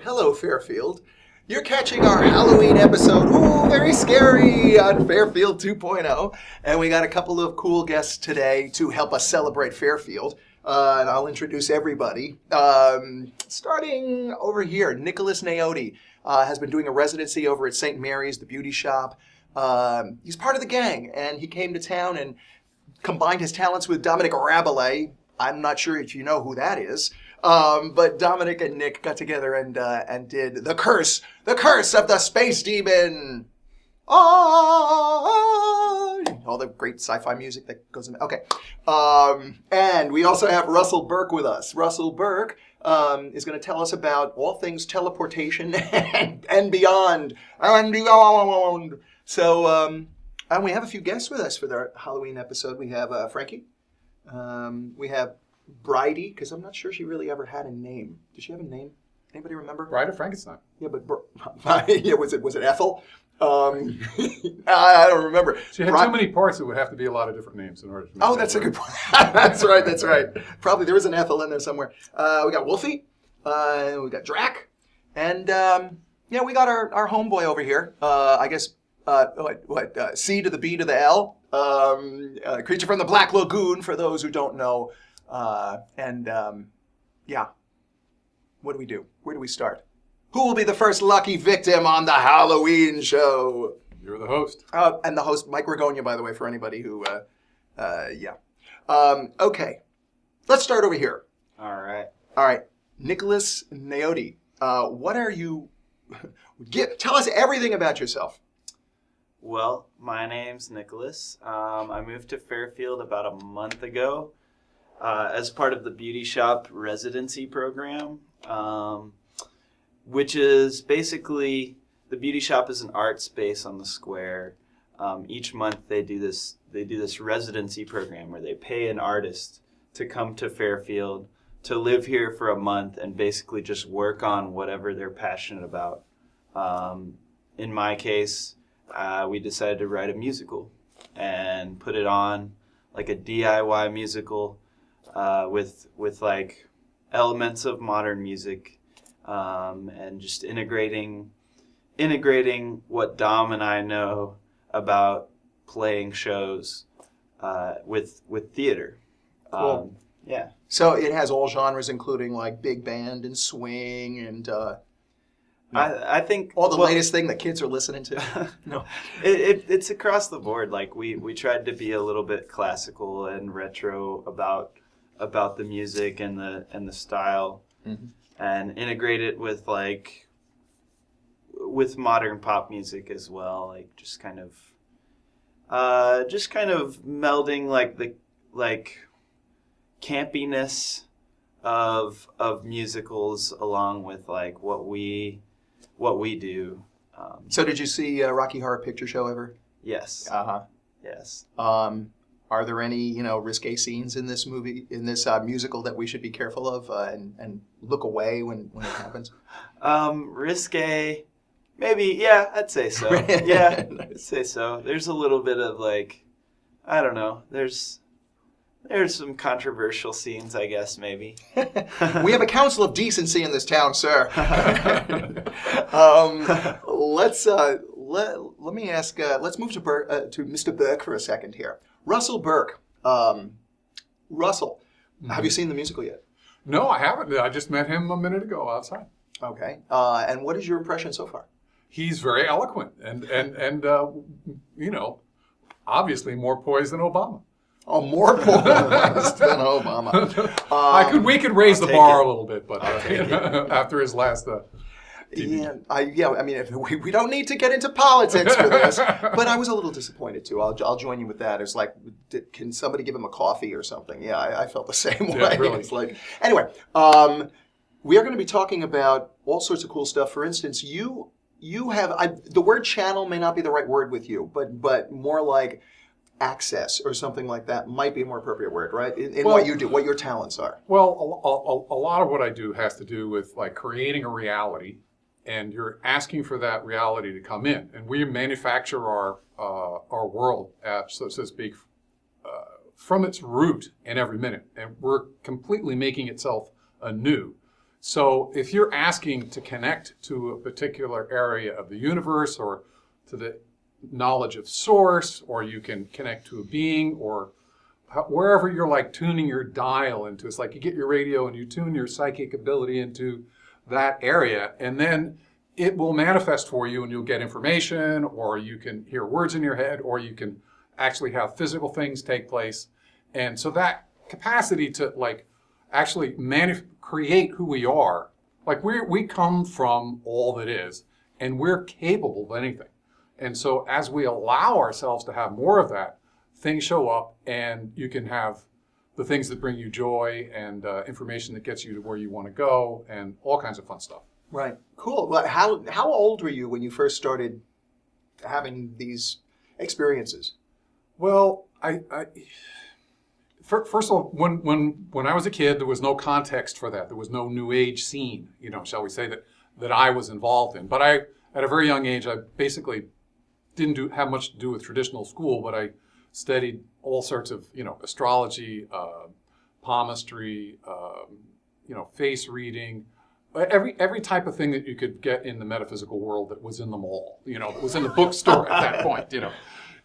hello, Fairfield. You're catching our Halloween episode, ooh, very scary, on Fairfield 2.0. And we got a couple of cool guests today to help us celebrate Fairfield. And I'll introduce everybody. Starting over here, Nicholas Naoti has been doing a residency over at St. Mary's, the beauty shop. He's part of the gang, and he came to town and combined his talents with Dominic Rabelais. I'm not sure if you know who that is. But Dominic and Nick got together and did the curse of the space demon. All the great sci-fi music that goes in. Okay. And we also have Russell Burke with us. Russell Burke is going to tell us about all things teleportation and beyond. So, and we have a few guests with us for the Halloween episode. We have Frankie. We have Bridie, because I'm not sure she really ever had a name. Did she have a name? Anybody remember? Bride of Frankenstein. Yeah, but yeah, was it Ethel? I don't remember. She had too many parts. It would have to be a lot of different names in order to make that's a good point. That's right. Probably there is an Ethel in there somewhere. We got Wolfie. We got Drac. And, we got our homeboy over here. I guess, C to the B to the L. Creature from the Black Lagoon, for those who don't know. What do we do? Where do we start? Who will be the first lucky victim on the Halloween show? You're the host. And the host, Mike Ragonia, by the way, for anybody who, okay. Let's start over here. All right. Nicholas Naoti, what are you... Tell us everything about yourself. Well, my name's Nicholas. I moved to Fairfield about a month ago as part of the beauty shop residency program, which is basically, the beauty shop is an art space on the square. Each month they do this residency program where they pay an artist to come to Fairfield to live here for a month and basically just work on whatever they're passionate about. In my case, we decided to write a musical and put it on, like a DIY musical with like elements of modern music, and just integrating what Dom and I know about playing shows with theater. Cool. Yeah. So it has all genres, including like big band and swing and... I think all the latest thing that kids are listening to. No, it's across the board. Like we tried to be a little bit classical and retro about the music and the style, mm-hmm. and integrate it with modern pop music as well. Like just kind of melding the campiness of musicals along with like what we do. So did you see Rocky Horror Picture Show ever? Yes. Uh-huh. Yes. Are there any, risque scenes in this movie, in this musical that we should be careful of and look away when it happens? Risque, maybe, yeah, I'd say so. Yeah, I'd say so. There's a little bit of I don't know, there's some controversial scenes, I guess, maybe. We have a council of decency in this town, sir. Let me ask. Let's move to Mr. Burke for a second here. Russell Burke. Russell, mm-hmm. Have you seen the musical yet? No, I haven't. I just met him a minute ago outside. Okay. And what is your impression so far? He's very eloquent and obviously more poised than Obama. Oh, more poised than Obama. We could raise the bar a little bit, but after his last. We don't need to get into politics for this, but I was a little disappointed too. I'll join you with that. It's like, can somebody give him a coffee or something? Yeah, I felt the same way. Yeah, really. It's like, anyway, we are going to be talking about all sorts of cool stuff. For instance, you have the word channel may not be the right word with you, but more like access or something like that might be a more appropriate word, right? In what you do, what your talents are. Well, a lot of what I do has to do with creating a reality, and you're asking for that reality to come in, and we manufacture our world, so to speak, from its root in every minute, and we're completely making itself anew. So if you're asking to connect to a particular area of the universe or to the knowledge of source, or you can connect to a being, or wherever you're like tuning your dial into, it's like you get your radio and you tune your psychic ability into that area, and then it will manifest for you and you'll get information, or you can hear words in your head, or you can actually have physical things take place. And so that capacity to like actually create who we are, like we come from all that is, and we're capable of anything. And so as we allow ourselves to have more of that, things show up, and you can have the things that bring you joy and information that gets you to where you want to go, and all kinds of fun stuff. Right. Cool. Well, how old were you when you first started having these experiences? Well, first of all, when I was a kid, there was no context for that. There was no New Age scene, shall we say, that I was involved in. But at a very young age, I basically didn't have much to do with traditional school, but I studied all sorts of, astrology, palmistry, face reading, every type of thing that you could get in the metaphysical world that was in the mall, that was in the bookstore at that point,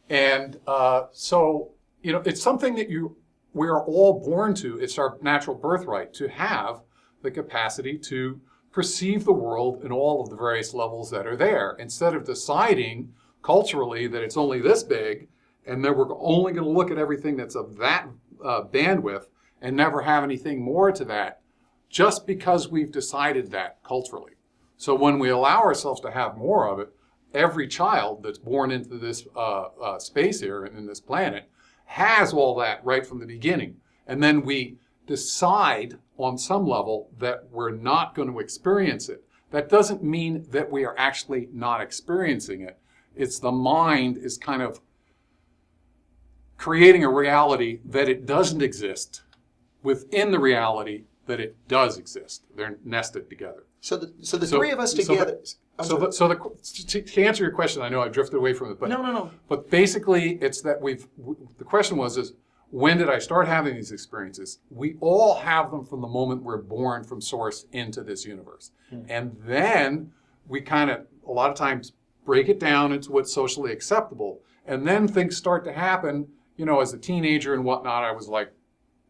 And so, it's something that we are all born to. It's our natural birthright to have the capacity to perceive the world in all of the various levels that are there, instead of deciding culturally that it's only this big, and then we're only going to look at everything that's of that bandwidth and never have anything more to that, just because we've decided that culturally. So when we allow ourselves to have more of it, every child that's born into this space here and in this planet has all that right from the beginning. And then we decide on some level that we're not going to experience it. That doesn't mean that we are actually not experiencing it. It's the mind is kind of creating a reality that it doesn't exist within the reality that it does exist. They're nested together. So the three of us together. To answer your question, I know I drifted away from it, but No. But basically, it's that the question is when did I start having these experiences? We all have them from the moment we're born from source into this universe. And then we kind of, a lot of times, break it down into what's socially acceptable. And then things start to happen, as a teenager and whatnot, I was like,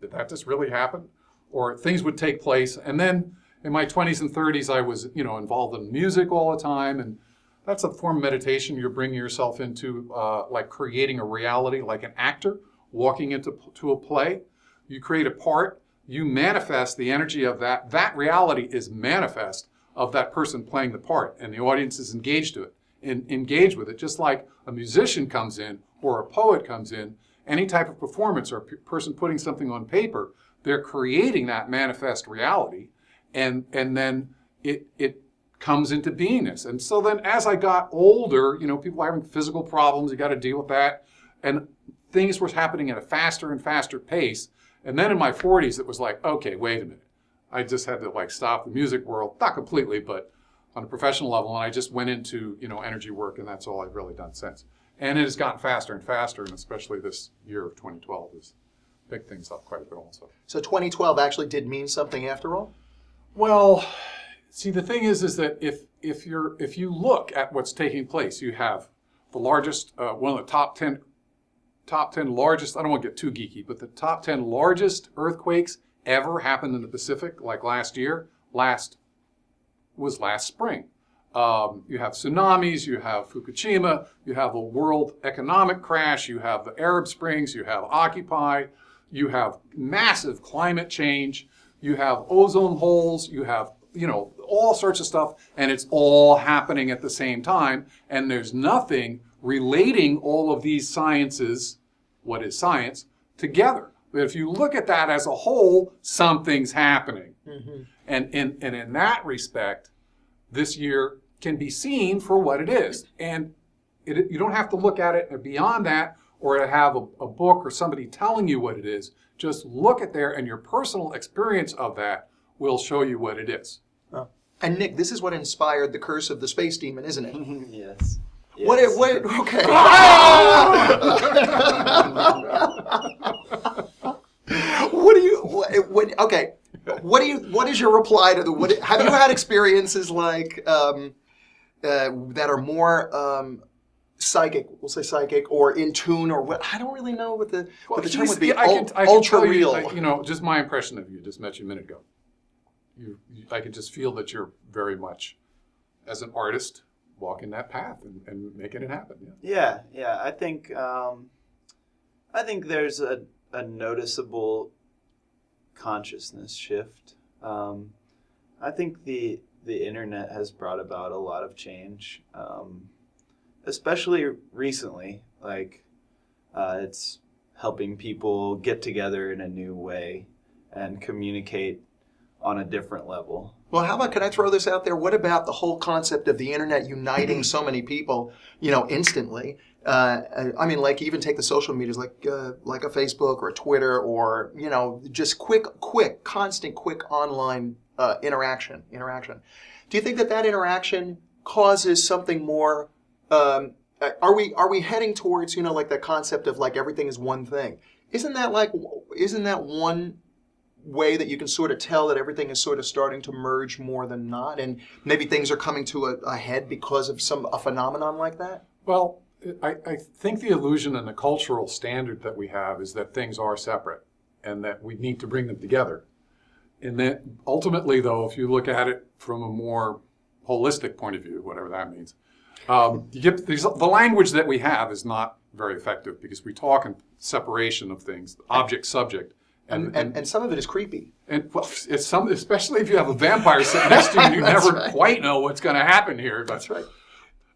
did that just really happen? Or things would take place. And then in my 20s and 30s, I was, involved in music all the time. And that's a form of meditation. You're bringing yourself into, like creating a reality, like an actor walking into a play. You create a part. You manifest the energy of that. That reality is manifest of that person playing the part. And the audience is engaged to it and engage with it. Just like a musician comes in or a poet comes in, any type of performance or a person putting something on paper, they're creating that manifest reality. And then it comes into beingness. And so then as I got older, people were having physical problems, you got to deal with that. And things were happening at a faster and faster pace. And then in my 40s, it was like, okay, wait a minute. I just had to stop the music world, not completely, but on a professional level. And I just went into, energy work, and that's all I've really done since. And it has gotten faster and faster, and especially this year of 2012 has picked things up quite a bit also. So 2012 actually did mean something after all? Well, see, the thing is that if you look at what's taking place, you have the largest, one of the top 10 largest, I don't want to get too geeky, but the top 10 largest earthquakes ever happened in the Pacific, like last year, last spring. You have tsunamis, you have Fukushima, you have the world economic crash, you have the Arab Springs, you have Occupy, you have massive climate change, you have ozone holes, you have, all sorts of stuff, and it's all happening at the same time, and there's nothing relating all of these sciences, what is science, together. But if you look at that as a whole, something's happening. Mm-hmm. And in that respect, this year can be seen for what it is. And you don't have to look at it beyond that or to have a book or somebody telling you what it is. Just look at there, and your personal experience of that will show you what it is. Oh. And Nick, this is what inspired the Curse of the Space Demon, isn't it? Yes. What, okay. What is your reply to have you had experiences like that are more psychic? We'll say psychic or in tune or what? I don't really know what the term would be. I can Ultra tell real. you, just my impression of you. Just met you a minute ago. I can just feel that you're very much, as an artist, walking that path and making it happen. Yeah. I think there's a noticeable consciousness shift. I think the internet has brought about a lot of change, especially recently. Like it's helping people get together in a new way and communicate on a different level. Well, how about, can I throw this out there? What about the whole concept of the internet uniting so many people, instantly? I mean, like even take the social medias like a Facebook or a Twitter or, just constant online interaction. Do you think that interaction causes something more, are we heading towards, like that concept of like everything is one thing? Isn't that one way that you can sort of tell that everything is sort of starting to merge more than not, and maybe things are coming to a head because of a phenomenon like that? Well, I think the illusion and the cultural standard that we have is that things are separate and that we need to bring them together. And that ultimately, though, if you look at it from a more holistic point of view, whatever that means, the language that we have is not very effective because we talk in separation of things, object, subject. And some of it is creepy. And well, especially if you have a vampire sitting next to you, you never quite know what's going to happen here. That's right.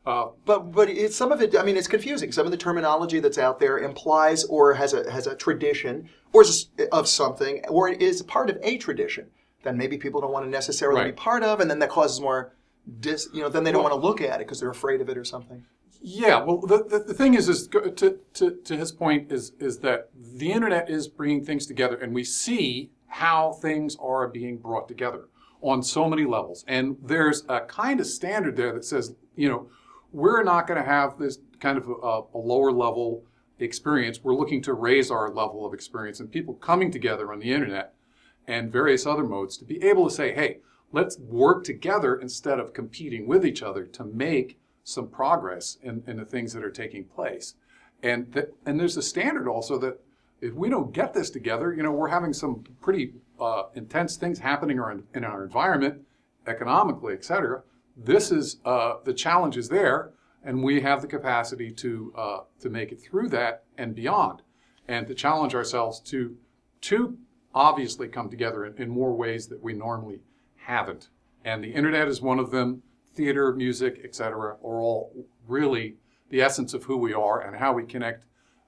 But some of it, I mean, it's confusing. Some of the terminology that's out there implies or has a tradition or of something, or it is part of a tradition that maybe people don't want to necessarily be part of, and then that causes more then they don't want to look at it because they're afraid of it or something. Yeah, well, the thing is to his point is that the internet is bringing things together, and we see how things are being brought together on so many levels. And there's a kind of standard there that says, we're not going to have this kind of a lower level experience. We're looking to raise our level of experience, and people coming together on the internet and various other modes to be able to say, hey, let's work together instead of competing with each other to make some progress in the things that are taking place. And there's a standard also that if we don't get this together, we're having some pretty intense things happening in our environment, economically, et cetera. This is, the challenge is there, and we have the capacity to make it through that and beyond, and to challenge ourselves to obviously come together in more ways that we normally haven't. And the internet is one of them. Theater, music, etc., are all really the essence of who we are and how we connect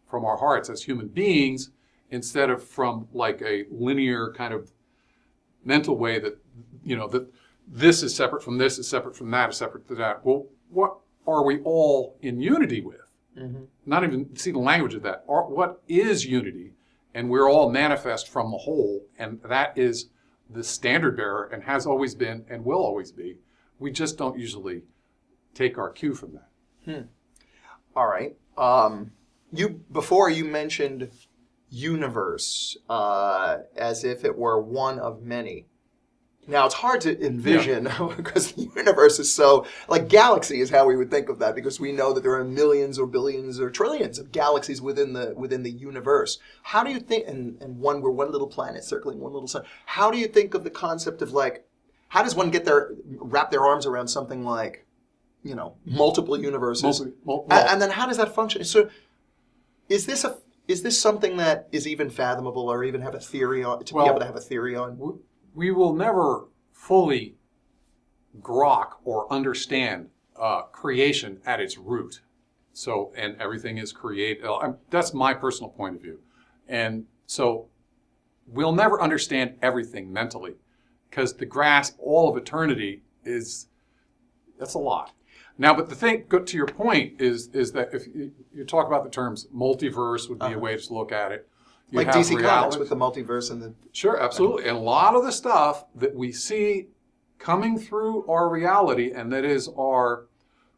from our hearts as human beings, instead of from like a linear kind of mental way that, that this is separate from this, is separate from that, is separate from that. Well, what are we all in unity with? Mm-hmm. Not even see the language of that. What is unity? And we're all manifest from the whole, and that is the standard bearer and has always been and will always be. We just don't usually take our cue from that. All right. Before you mentioned universe as if it were one of many. Now, it's hard to envision because the universe is so, like galaxy is how we would think of that, because we know that there are millions or billions or trillions of galaxies within the universe. How do you think, and we're one little planet circling one little sun, how do you think of the concept of like, how does one wrap their arms around something like, multiple universes? And then how does that function? So is this something that is even fathomable or even have a theory on, be able to have a theory on? We will never fully grok or understand creation at its root. So, and everything is created. That's my personal point of view. And so we'll never understand everything mentally, because to grasp all of eternity that's a lot. Now, but the thing, to your point, is that if you talk about the terms, multiverse would be a way to look at it. You like DC Comics with the multiverse and the... Sure, absolutely. And a lot of the stuff that we see coming through our reality, and that is our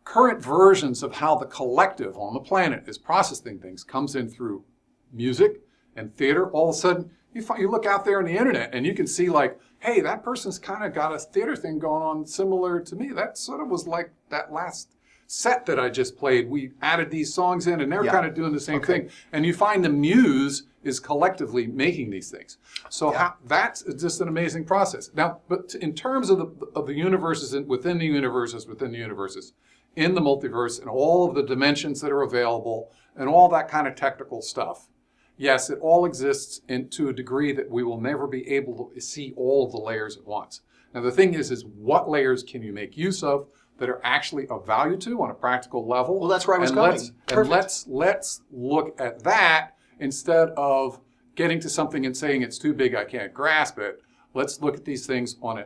current versions of how the collective on the planet is processing things, comes in through music and theater, all of a sudden you look out there on the internet and you can see like, hey, that person's kind of got a theater thing going on similar to me. That sort of was like that last set that I just played. We added these songs in and they're kind of doing the same thing. And you find the muse is collectively making these things. So that's just an amazing process. Now, but in terms of the universes within the universes, in the multiverse and all of the dimensions that are available and all that kind of technical stuff, yes, it all exists to a degree that we will never be able to see all of the layers at once. Now, the thing is what layers can you make use of that are actually of value to on a practical level? Well, that's where I was going. Let's look at that instead of getting to something and saying it's too big, I can't grasp it. Let's look at these things on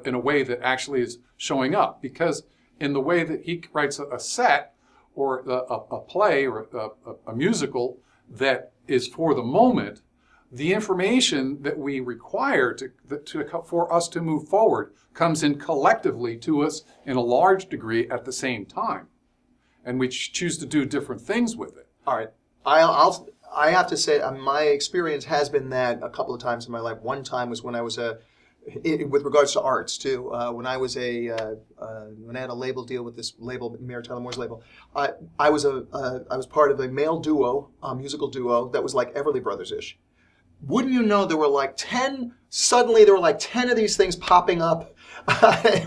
in a way that actually is showing up. Because in the way that he writes a set or a play or a musical that is for the moment, the information that we require for us to move forward comes in collectively to us in a large degree at the same time. And we choose to do different things with it. All right. I have to say, my experience has been that a couple of times in my life. One time was when I was with regards to arts too. When I was when I had a label deal with this label, Mayor Tyler Moore's label, I was part of a male duo, musical duo that was like Everly Brothers-ish. Wouldn't you know, there were like 10 of these things popping up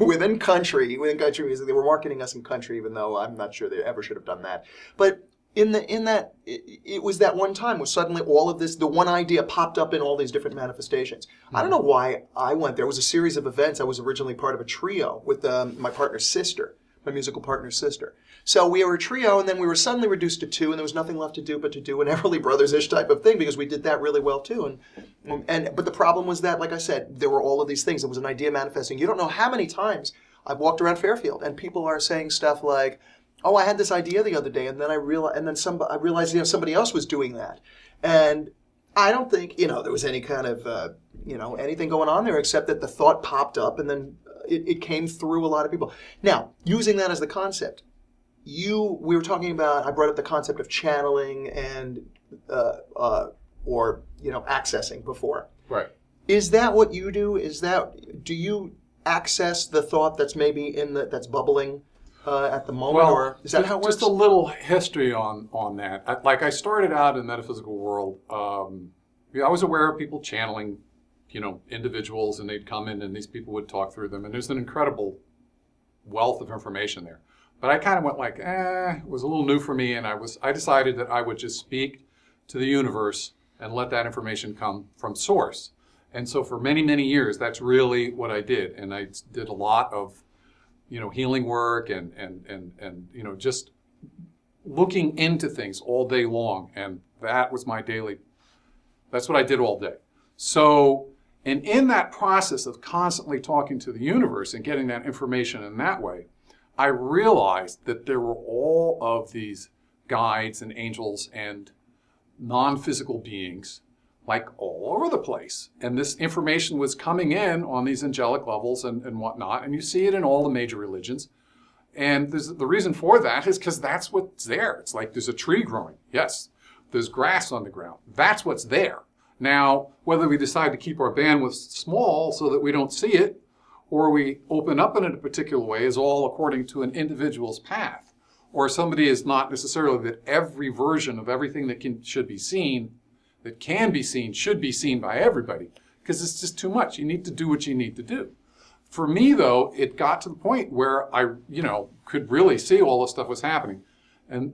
within country music. They were marketing us in country, even though I'm not sure they ever should have done that. But it was that one time where suddenly all of this, the one idea popped up in all these different manifestations. I don't know why I went there. It was a series of events. I was originally part of a trio with my partner's sister, my musical partner's sister. So we were a trio, and then we were suddenly reduced to two, and there was nothing left to do but to do an Everly Brothers-ish type of thing, because we did that really well too. But the problem was that, like I said, there were all of these things. There was an idea manifesting. You don't know how many times I've walked around Fairfield, and people are saying stuff like, "Oh, I had this idea the other day, and then I realized, somebody else was doing that." And I don't think, there was any kind of, anything going on there, except that the thought popped up, and then it came through a lot of people. Now, using that as the concept, we were talking about, I brought up the concept of channeling and, accessing before. Right. Is that what you do? Do you access the thought that's maybe that's bubbling at the moment, or is that how it works? Just a little history on that. I started out in the metaphysical world. I was aware of people channeling, individuals, and they'd come in and these people would talk through them. And there's an incredible wealth of information there. But I kind of went like, it was a little new for me, and I decided that I would just speak to the universe and let that information come from source. And so for many, many years, that's really what I did. And I did a lot of healing work and just looking into things all day long. And that was that's what I did all day. So, and in that process of constantly talking to the universe and getting that information in that way, I realized that there were all of these guides and angels and non-physical beings like all over the place. And this information was coming in on these angelic levels and whatnot. And you see it in all the major religions. And the reason for that is because that's what's there. It's like there's a tree growing. Yes. There's grass on the ground. That's what's there. Now, whether we decide to keep our bandwidth small so that we don't see it, or we open up in it a particular way, is all according to an individual's path. Or somebody is not necessarily that every version of everything that should be seen should be seen by everybody, because it's just too much. You need to do what you need to do. For me, though, it got to the point where I, could really see all this stuff was happening, and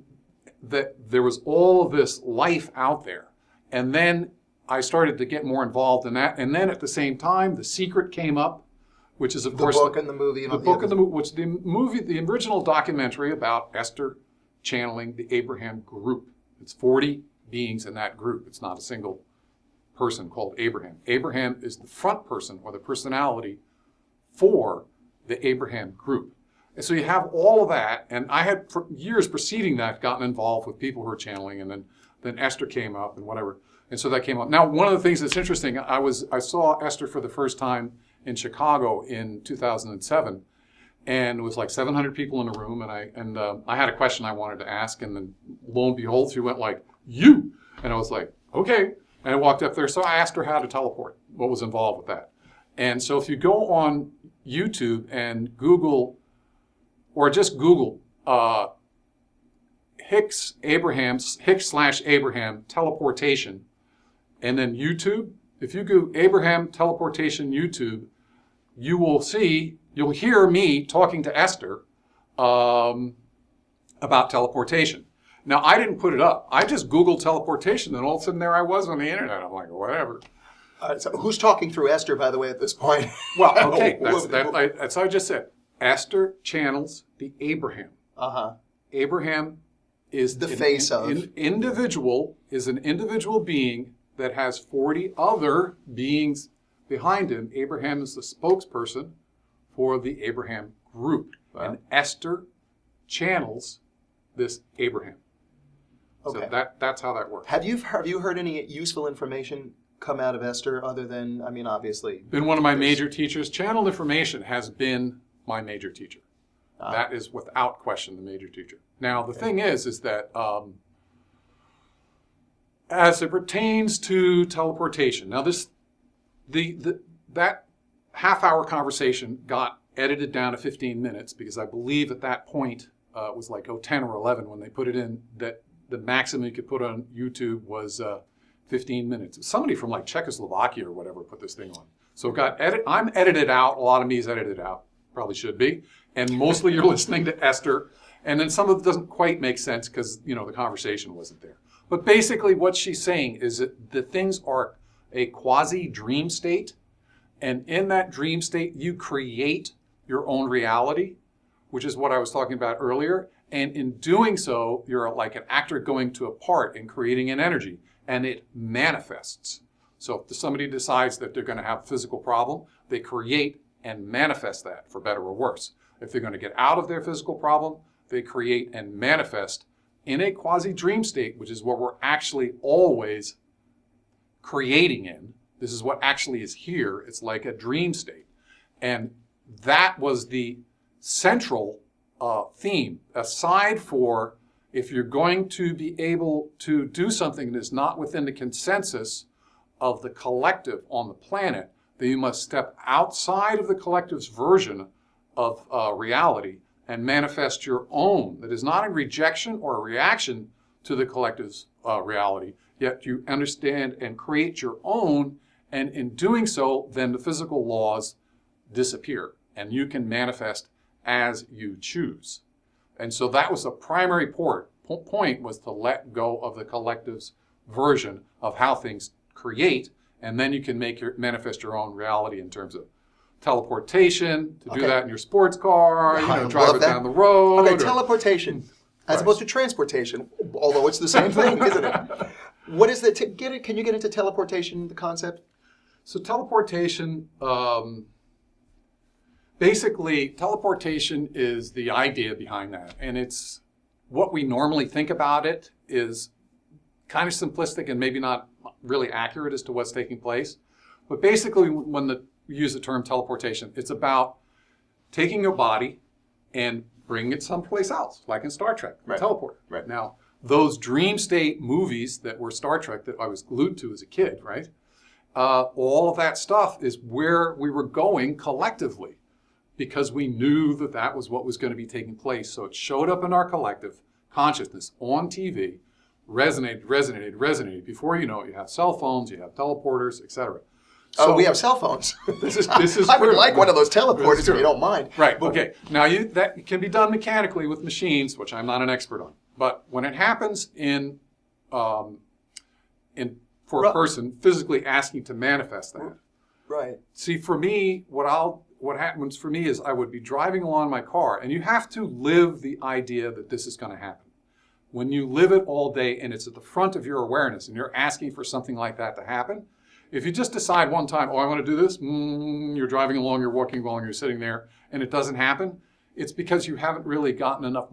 that there was all of this life out there. And then I started to get more involved in that. And then at the same time, The Secret came up, which is, of course, the book and the movie. The book and the movie, which the original documentary about Esther channeling the Abraham group. It's 40 beings in that group. It's not a single person called Abraham. Abraham is the front person or the personality for the Abraham group. And so you have all of that, and I had for years preceding that gotten involved with people who were channeling, and then Esther came up and whatever. And so that came up. Now, one of the things that's interesting, I saw Esther for the first time in Chicago in 2007, and it was like 700 people in the room, and I had a question I wanted to ask, and then lo and behold, she went like, "You!" And I was like, okay. And I walked up there. So I asked her how to teleport, what was involved with that. And so if you go on YouTube and Google, or just Google Hicks/Abraham teleportation, and then YouTube, if you go Abraham teleportation YouTube, you'll hear me talking to Esther about teleportation. Now, I didn't put it up. I just Googled teleportation, and all of a sudden there I was on the internet. I'm like, whatever. So who's talking through Esther, by the way, at this point? Well, okay, that's what I just said. Esther channels the Abraham. Uh-huh. Abraham is the face of. An individual being that has 40 other beings behind him. Abraham is the spokesperson for the Abraham group. Wow. And Esther channels this Abraham. Okay. So that's how that works. Have you heard any useful information come out of Esther other than, I mean, obviously... Been one of my major teachers. Channeled information has been my major teacher. That is without question the major teacher. Now, the thing is that as it pertains to teleportation, now that half-hour conversation got edited down to 15 minutes because I believe at that point it was like 10 or 11 when they put it in that the maximum you could put on YouTube was 15 minutes. Somebody from like Czechoslovakia or whatever put this thing on. So it got I'm edited out. A lot of me is edited out. Probably should be. And mostly you're listening to Esther. And then some of it doesn't quite make sense because, the conversation wasn't there. But basically what she's saying is that the things are a quasi-dream state. And in that dream state, you create your own reality, which is what I was talking about earlier. And in doing so, you're like an actor going to a part and creating an energy. And it manifests. So if somebody decides that they're going to have a physical problem, they create and manifest that, for better or worse. If they're going to get out of their physical problem, they create and manifest in a quasi-dream state, which is what we're actually always creating in. This is what actually is here. It's like a dream state. And that was the central theme, aside for if you're going to be able to do something that's not within the consensus of the collective on the planet, then you must step outside of the collective's version of reality and manifest your own that is not a rejection or a reaction to the collective's reality, yet you understand and create your own, and in doing so, then the physical laws disappear, and you can manifest as you choose. And so that was the primary point was to let go of the collective's version of how things create, and then you can manifest your own reality in terms of teleportation, to do that in your sports car, drive it down the road. Okay, teleportation, as opposed to transportation, although it's the same thing, isn't it? What is the, can you get into teleportation, the concept? So teleportation, basically, teleportation is the idea behind that. And it's what we normally think about it is kind of simplistic and maybe not really accurate as to what's taking place. But basically, when we use the term teleportation, it's about taking your body and bringing it someplace else, like in Star Trek, teleport. Right. Now, those dream state movies that were Star Trek that I was glued to as a kid, right? All of that stuff is where we were going collectively because we knew that that was what was going to be taking place. So it showed up in our collective consciousness on TV, resonated. Before you know it, you have cell phones, you have teleporters, etc. So we have cell phones. This is I would like one of those teleporters if you don't mind. Right, okay. Now, that can be done mechanically with machines, which I'm not an expert on. But when it happens for a person physically asking to manifest that. Right. See, for me, what happens for me is I would be driving along my car, and you have to live the idea that this is going to happen. When you live it all day and it's at the front of your awareness and you're asking for something like that to happen, if you just decide one time, I want to do this, you're driving along, you're walking along, you're sitting there, and it doesn't happen, it's because you haven't really gotten enough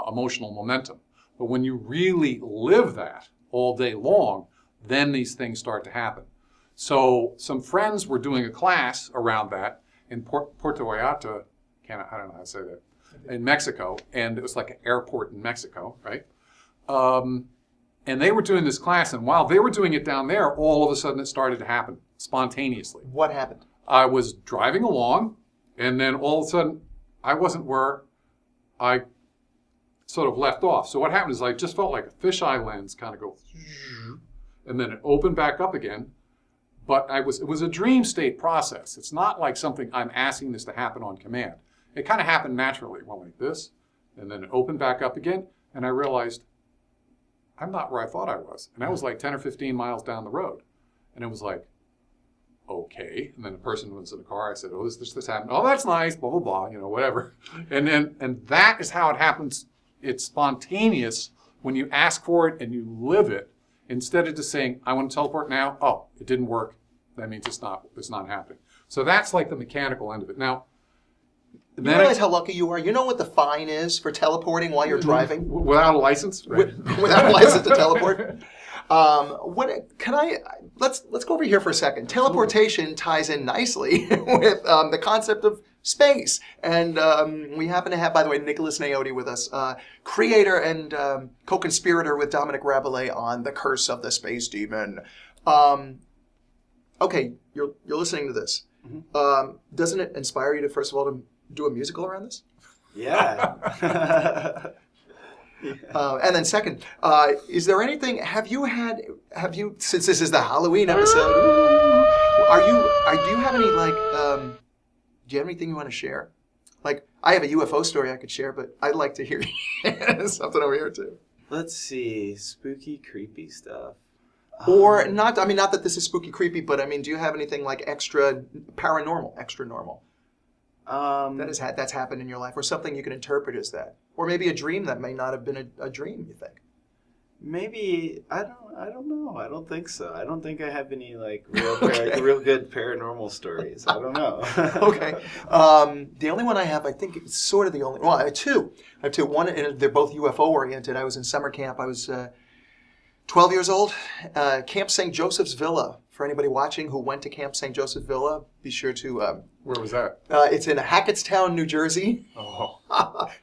emotional momentum. But when you really live that all day long, then these things start to happen. So some friends were doing a class around that in Puerto Vallarta, I don't know how to say that, in Mexico, and it was like an airport in Mexico, right? And they were doing this class, and while they were doing it down there, all of a sudden it started to happen spontaneously. What happened? I was driving along, and then all of a sudden, I wasn't where I sort of left off. So what happened is I just felt like a fisheye lens kind of go, and then it opened back up again. But it was a dream state process. It's not like something I'm asking this to happen on command. It kind of happened naturally. It went like this, and then it opened back up again, and I realized I'm not where I thought I was. And I was like 10 or 15 miles down the road. And it was like, okay. And then the person was in the car. I said, oh, this happened. Oh, that's nice, blah, blah, blah, whatever. And that is how it happens. It's spontaneous when you ask for it and you live it, instead of just saying, I want to teleport now. Oh, it didn't work. That means it's not happening. So that's like the mechanical end of it. Now, you realize how lucky you are? You know what the fine is for teleporting while you're driving? Without a license? Right. Without a license to teleport? Let's go over here for a second. Teleportation ties in nicely with the concept of space. And we happen to have, by the way, Nicholas Naoti with us, creator and co-conspirator with Dominic Rabelais on The Curse of the Space Demon. Okay, you're listening to this. Mm-hmm. Doesn't it inspire you to, first of all, to do a musical around this? Yeah. And then second, is there anything, have you, since this is the Halloween episode, do you have any, do you have anything you want to share? Like, I have a UFO story I could share, but I'd like to hear something over here too. Let's see, spooky, creepy stuff. Or not that this is spooky, creepy, but do you have anything like extra paranormal, extra normal? That's happened in your life, or something you can interpret as that, or maybe a dream that may not have been a dream. You think? Maybe I don't know. I don't think so. I don't think I have any real good paranormal stories. I don't know. Okay. The only one I have, I think it's sort of the only. Well, I have two. One, and they're both UFO oriented. I was in summer camp. I was 12 years old. Camp St. Joseph's Villa. For anybody watching who went to Camp St. Joseph Villa, be sure to... Where was that? It's in Hackettstown, New Jersey. Oh.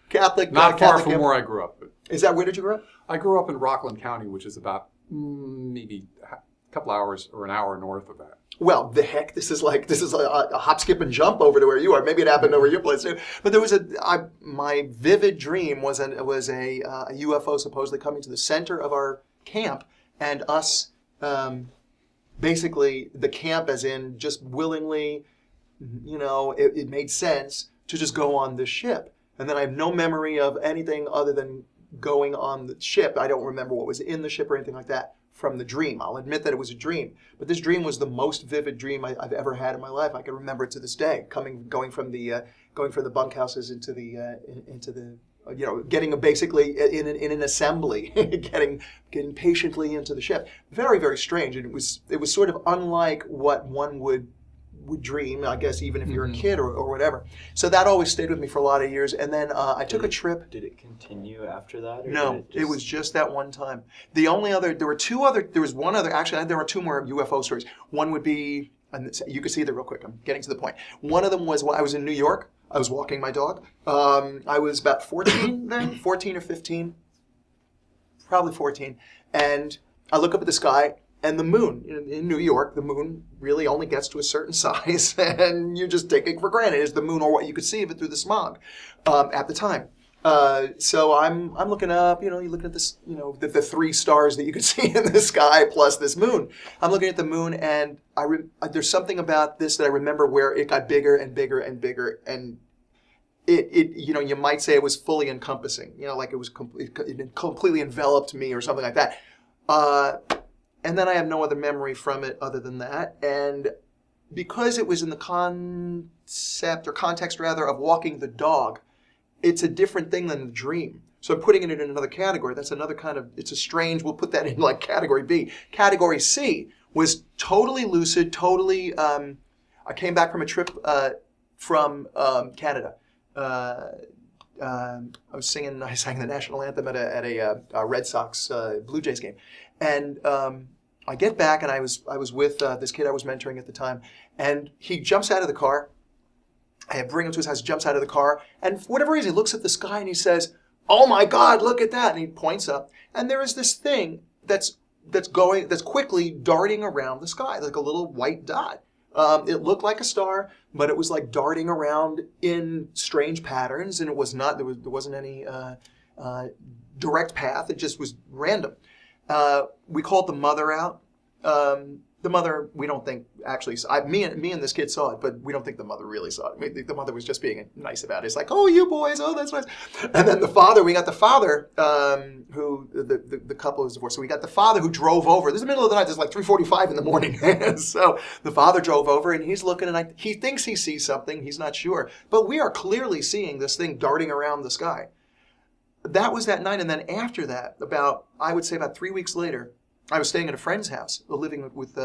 Catholic. Not far Catholic from where I grew up. Is that, where did you grow up? I grew up in Rockland County, which is about maybe a couple hours or an hour north of that. Well, the heck, this is a hop, skip, and jump over to where you are. Maybe it happened over your place too. But there was my vivid dream was a UFO supposedly coming to the center of our camp, and us... basically, the camp, as in just willingly, it made sense to just go on the ship. And then I have no memory of anything other than going on the ship. I don't remember what was in the ship or anything like that from the dream. I'll admit that it was a dream. But this dream was the most vivid dream I've ever had in my life. I can remember it to this day, going from the bunkhouses into the getting basically in an assembly, getting patiently into the ship. Very, very strange. And it was sort of unlike what one would dream, I guess, even if you're a kid or whatever. So that always stayed with me for a lot of years. And then I took a trip. Did it continue after that? No, it was just that one time. There was one other, actually there were two more UFO stories. One would be, and you can see it real quick, I'm getting to the point. One of them was when I was in New York. I was walking my dog. I was about 14 then, 14 or 15, probably 14. And I look up at the sky, and the moon, in New York, the moon really only gets to a certain size, and you just take it for granted. It's the moon or what you could see of it through the smog at the time. So I'm looking up, you're looking at this, the three stars that you could see in the sky plus this moon. I'm looking at the moon, and there's something about this that I remember where it got bigger and bigger and bigger, and it you might say it was fully encompassing, like it completely enveloped me or something like that. And then I have no other memory from it other than that. And because it was in the context of walking the dog, it's a different thing than the dream. So I'm putting it in another category. That's another kind of, it's a strange, we'll put that in like category B. Category C was totally lucid, totally, I came back from a trip from Canada. I sang the national anthem at a Red Sox Blue Jays game. And I get back, and I was with this kid I was mentoring at the time, and he jumps out of the car. I bring him to his house, jumps out of the car, and for whatever reason, he looks at the sky and he says, "Oh my God, look at that!" And he points up, and there is this thing that's quickly darting around the sky, like a little white dot. It looked like a star, but it was like darting around in strange patterns, and it was not there wasn't any direct path. It just was random. We called the mother out. The mother, we don't think actually. Me and this kid saw it, but we don't think the mother really saw it. We think the mother was just being nice about it. It's like, oh, you boys, oh, that's nice. And then the father, we got the father, who the couple was divorced. So we got the father who drove over. This is the middle of the night. It's like 3:45 in the morning. So the father drove over, and he's looking, and he thinks he sees something. He's not sure, but we are clearly seeing this thing darting around the sky. That was that night, and then after that, I would say about 3 weeks later, I was staying at a friend's house, living with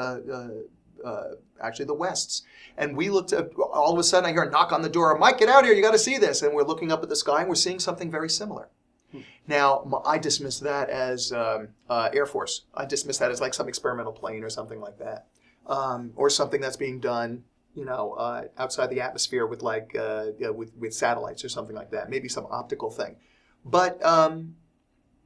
actually the Wests. And we looked up, all of a sudden I hear a knock on the door. Mike, get out here, you got to see this. And we're looking up at the sky and we're seeing something very similar. Now, I dismiss that as Air Force. I dismiss that as like some experimental plane or something like that. Or something that's being done, outside the atmosphere with like, with satellites or something like that. Maybe some optical thing. But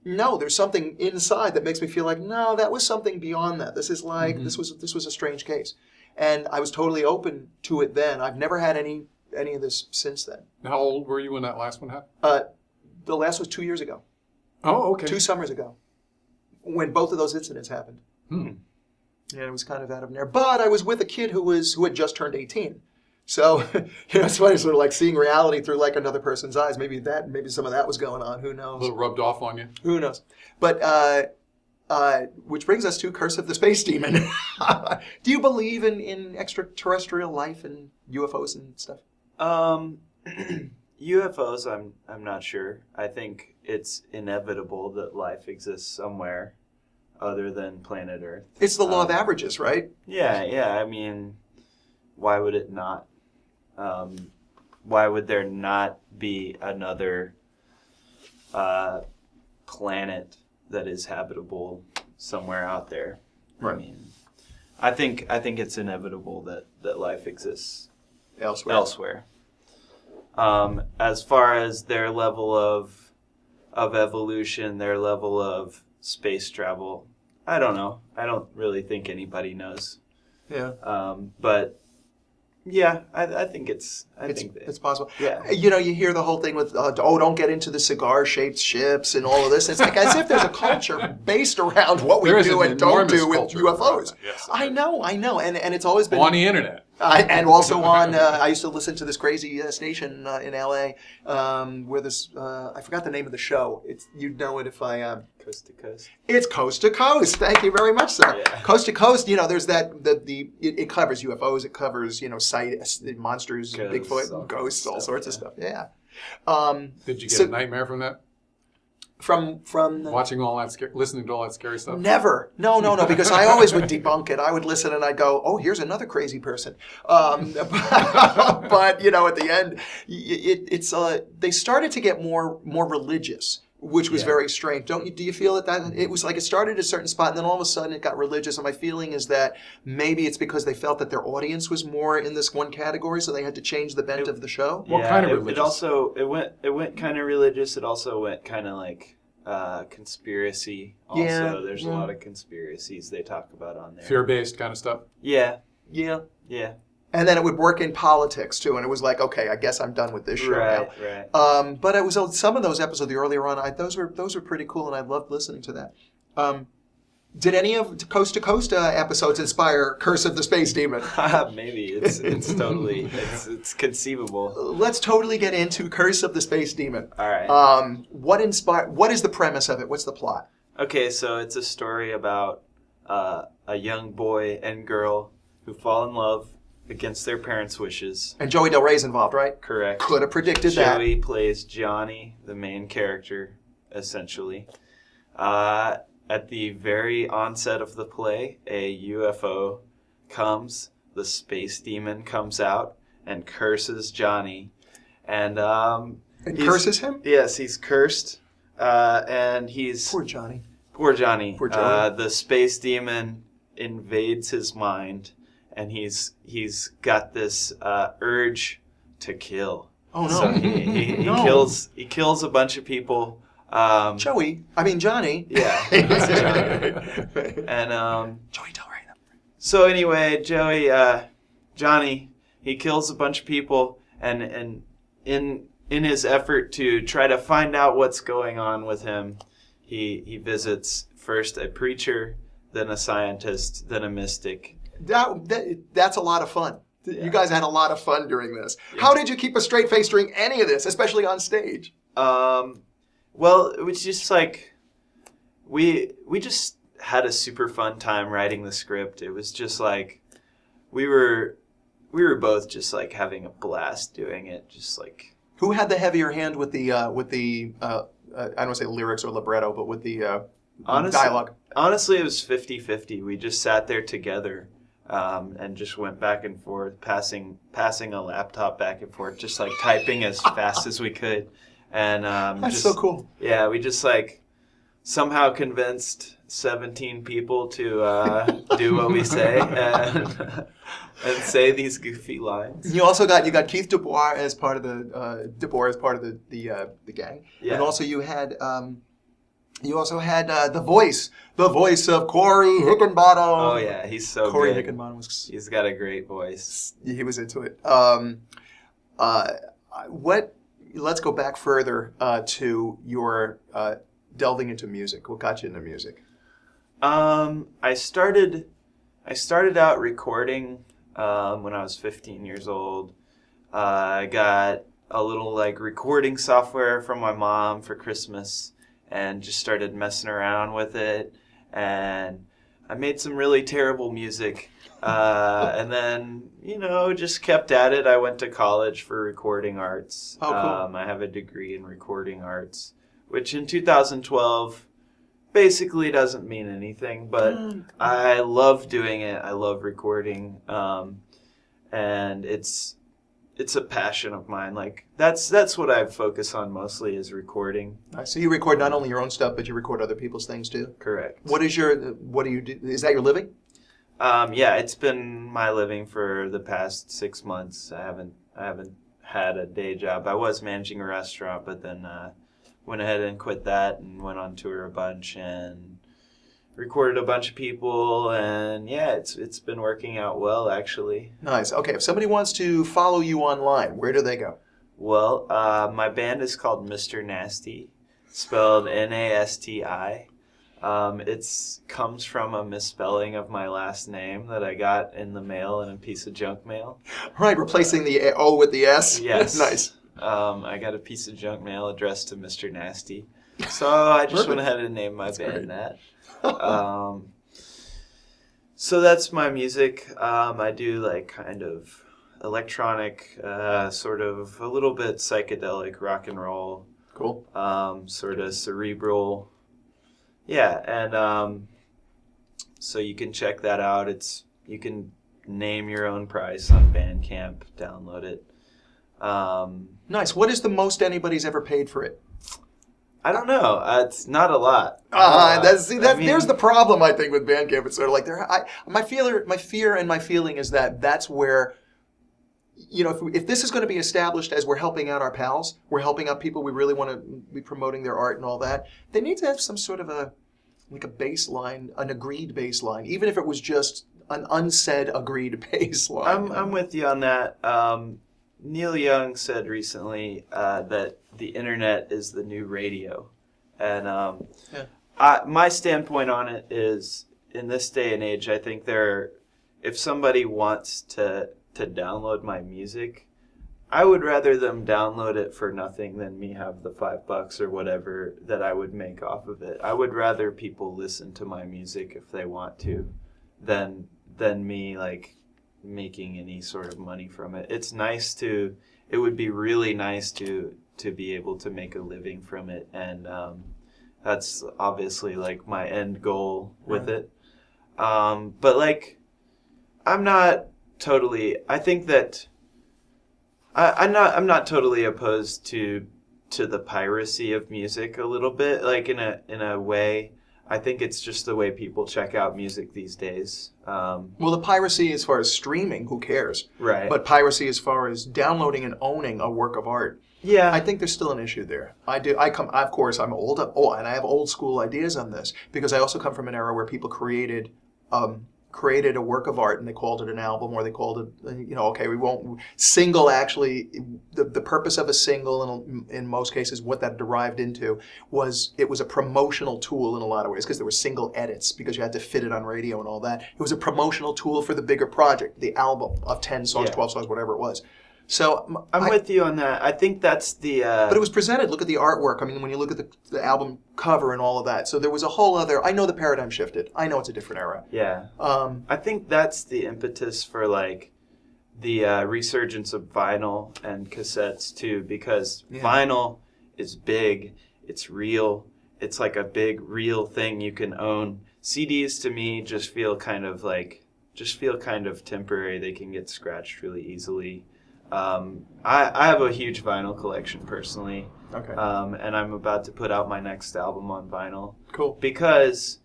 no, there's something inside that makes me feel like, no, that was something beyond that. This is like, this was a strange case. And I was totally open to it then. I've never had any of this since then. How old were you when that last one happened? The last was 2 years ago. Oh, okay. 2 summers ago, when both of those incidents happened. Hmm. Yeah, it was kind of out of there. But I was with a kid who had just turned 18. So, it's funny, sort of like seeing reality through like another person's eyes. Maybe some of that was going on. Who knows? A little rubbed off on you. Who knows? But which brings us to Curse of the Space Demon. Do you believe in extraterrestrial life and UFOs and stuff? UFOs, I'm not sure. I think it's inevitable that life exists somewhere other than planet Earth. It's the law of averages, right? Yeah. I mean, why would it not? Why would there not be another planet that is habitable somewhere out there? Right. I mean, I think it's inevitable that life exists Elsewhere. As far as their level of evolution, their level of space travel, I don't know. I don't really think anybody knows. Yeah. But yeah, I think it's possible. Yeah. You hear the whole thing with, don't get into the cigar-shaped ships and all of this. It's like as if there's a culture based around what we do and don't do with UFOs. Yes, I know. And it's always been... On the internet. And also on, I used to listen to this crazy station in L.A. Where this, I forgot the name of the show. You'd know it if I... Coast to Coast. It's Coast to Coast. Thank you very much, sir. Yeah. Coast to Coast, there's it covers UFOs, it covers, monsters, Ghosts, Bigfoot, ghosts, all sorts of stuff. Yeah. Did you get a nightmare from that? From Watching all that, listening to all that scary stuff? Never. No, because I always would debunk it. I would listen and I'd go, oh, here's another crazy person. But, at the end, it's they started to get more religious, which was very strange. Do you feel that it was like it started at a certain spot and then all of a sudden it got religious? And my feeling is that maybe it's because they felt that their audience was more in this one category, so they had to change the bent of the show. What kind of religious? It went kind of religious. It also went kind of like conspiracy. Also, there's a lot of conspiracies they talk about on there. Fear-based kind of stuff? Yeah. And then it would work in politics too, and it was like, okay, I guess I'm done with this show now. Right. But it was some of those episodes, the earlier on, those were pretty cool, and I loved listening to that. Did any of Coast to Coast episodes inspire Curse of the Space Demon? Maybe it's totally it's conceivable. Let's totally get into Curse of the Space Demon. All right. What is the premise of it? What's the plot? Okay, so it's a story about a young boy and girl who fall in love against their parents' wishes. And Joey Del Rey's involved, right? Correct. Could have predicted that. Joey plays Johnny, the main character, essentially. At the very onset of the play, a UFO comes, the space demon comes out and curses Johnny. And curses him? Yes, he's cursed. And he's... Poor Johnny. Poor Johnny. Poor Johnny. The space demon invades his mind. And he's got this urge to kill. Oh no! So he kills a bunch of people Johnny. Yeah. And Joey, don't write them. so anyway, Johnny, he kills a bunch of people, and in his effort to try to find out what's going on with him, he visits first a preacher, then a scientist, then a mystic. That's a lot of fun. Yeah. You guys had a lot of fun during this. Yeah. How did you keep a straight face during any of this, especially on stage? Well, it was just like we just had a super fun time writing the script. It was just like we were both just like having a blast doing it. Just like, who had the heavier hand with the I don't want to say lyrics or libretto, but with the dialogue? Honestly, it was 50-50. We just sat there together and just went back and forth, passing a laptop back and forth, just like typing as fast as we could. And that's so cool. Yeah, we just like somehow convinced 17 people to do what we say and say these goofy lines. You also got Keith DuBois as part of the gang, yeah. And also you had the voice of Corey Hickenbottom. Oh yeah, he's so Corey good. Hickenbottom He's got a great voice. He was into it. Let's go back further to your delving into music. What got you into music? I started out recording when I was 15 years old. I got a little like recording software from my mom for Christmas and just started messing around with it. And I made some really terrible music. And then, just kept at it. I went to college for recording arts. Oh, cool. I have a degree in recording arts, which in 2012 basically doesn't mean anything, but I love doing it. I love recording. And it's a passion of mine. Like that's what I focus on mostly is recording. So you record not only your own stuff, but you record other people's things too? Correct. What do you do? Is that your living? Yeah, it's been my living for the past 6 months. I haven't had a day job. I was managing a restaurant, but then went ahead and quit that and went on tour a bunch and recorded a bunch of people. And yeah, it's been working out well, actually. Nice. Okay, if somebody wants to follow you online, where do they go? Well, my band is called Mr. Nasty, spelled Nasti. It comes from a misspelling of my last name that I got in the mail in a piece of junk mail. Right, replacing the O with the S. Yes. Nice. I got a piece of junk mail addressed to Mr. Nasty. So I just went ahead and named my band that. So that's my music. I do like kind of electronic, sort of a little bit psychedelic rock and roll. Cool. Sort of cerebral. Yeah, and so you can check that out. You can name your own price on Bandcamp, download it. Nice. What is the most anybody's ever paid for it? I don't know. It's not a lot. There's the problem, I think, with Bandcamp. It's sort of like my fear and my feeling is that's where, if this is going to be established as we're helping out our pals, we're helping out people we really want to be promoting their art and all that, they need to have some sort of a baseline, an agreed baseline, even if it was just an unsaid agreed baseline. I'm with you on that. Neil Young said recently that the internet is the new radio. And my standpoint on it is, in this day and age, I think if somebody wants to download my music, I would rather them download it for nothing than me have the $5 or whatever that I would make off of it. I would rather people listen to my music if they want to than me like making any sort of money from it. It would be really nice to be able to make a living from it, and that's obviously like my end goal with it. But like, I'm not totally opposed to the piracy of music a little bit, like in a way. I think it's just the way people check out music these days. Well, the piracy as far as streaming, who cares? Right. But piracy as far as downloading and owning a work of art, Yeah. I think there's still an issue there. I do. Of course, I'm old. And I have old school ideas on this because I also come from an era where people created a work of art and they called it an album, or they called it, okay, we won't single. Actually, the purpose of a single, and in most cases, what that derived into was it was a promotional tool in a lot of ways because there were single edits because you had to fit it on radio and all that. It was a promotional tool for the bigger project, the album of 10 songs, 12 songs, whatever it was. So I'm with you on that. I think that's the. But it was presented. Look at the artwork. I mean, when you look at the album cover and all of that. So there was a whole other. I know the paradigm shifted. I know it's a different era. Yeah. I think that's the impetus for like the resurgence of vinyl and cassettes too, because vinyl is big. It's real. It's like a big real thing you can own. CDs to me just feel kind of temporary. They can get scratched really easily. I have a huge vinyl collection personally. Okay. And I'm about to put out my next album on vinyl. Cool. Because